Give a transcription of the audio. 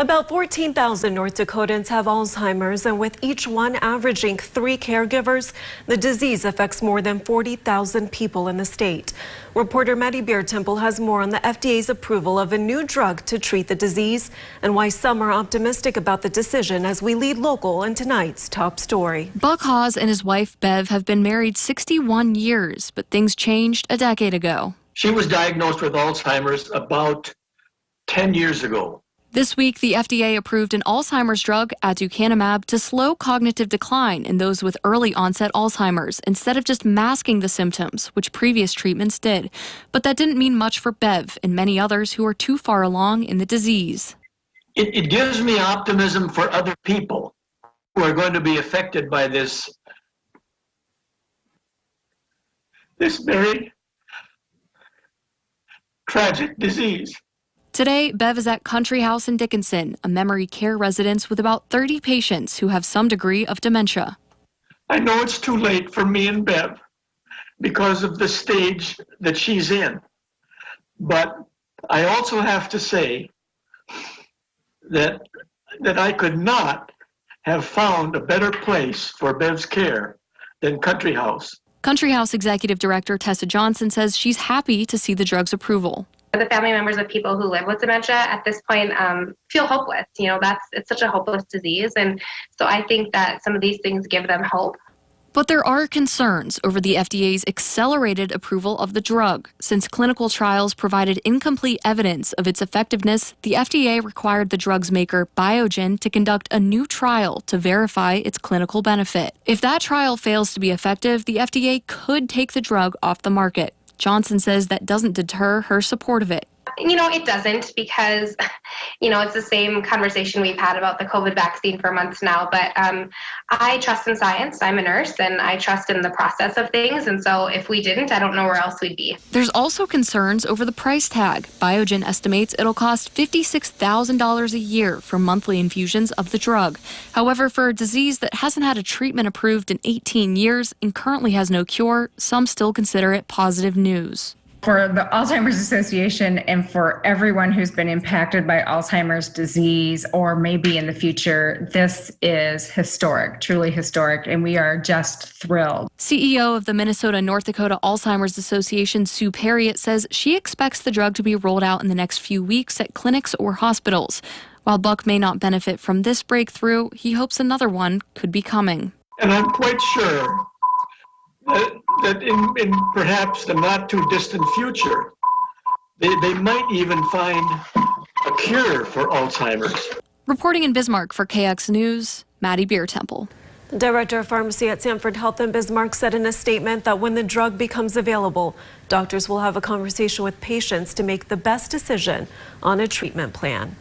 About 14,000 North Dakotans have Alzheimer's, and with each one averaging 3 caregivers, the disease affects more than 40,000 people in the state. Reporter Maddie Beertemple has more on the FDA's approval of a new drug to treat the disease and why some are optimistic about the decision as we lead local in tonight's top story. Buck Hawes and his wife Bev have been married 61 years, but things changed a decade ago. She was diagnosed with Alzheimer's about 10 years ago. This week, the FDA approved an Alzheimer's drug, aducanumab, to slow cognitive decline in those with early onset Alzheimer's, instead of just masking the symptoms, which previous treatments did. But that didn't mean much for Bev and many others who are too far along in the disease. It gives me optimism for other people who are going to be affected by this very tragic disease. Today, Bev is at Country House in Dickinson, a memory care residence with about 30 patients who have some degree of dementia. I know it's too late for me and Bev because of the stage that she's in. But I also have to say that I could not have found a better place for Bev's care than Country House. Country House Executive Director Tessa Johnson says she's happy to see the drug's approval. The family members of people who live with dementia at this point feel hopeless. It's such a hopeless disease. And so I think that some of these things give them hope. But there are concerns over the FDA's accelerated approval of the drug. Since clinical trials provided incomplete evidence of its effectiveness, the FDA required the drug's maker, Biogen, to conduct a new trial to verify its clinical benefit. If that trial fails to be effective, the FDA could take the drug off the market. Johnson says that doesn't deter her support of it. It doesn't, because, it's the same conversation we've had about the COVID vaccine for months now. But I trust in science. I'm a nurse, and I trust in the process of things. And so if we didn't, I don't know where else we'd be. There's also concerns over the price tag. Biogen estimates it'll cost $56,000 a year for monthly infusions of the drug. However, for a disease that hasn't had a treatment approved in 18 years and currently has no cure, some still consider it positive news. For the Alzheimer's Association and for everyone who's been impacted by Alzheimer's disease or maybe in the future, this is historic, truly historic, and we are just thrilled. CEO of the Minnesota North Dakota Alzheimer's Association, Sue Perriott, says she expects the drug to be rolled out in the next few weeks at clinics or hospitals. While Buck may not benefit from this breakthrough, he hopes another one could be coming. And I'm quite sure that in perhaps the not too distant future, they might even find a cure for Alzheimer's. Reporting in Bismarck for KX News, Maddie Beertemple. The director of pharmacy at Sanford Health in Bismarck said in a statement that when the drug becomes available, doctors will have a conversation with patients to make the best decision on a treatment plan.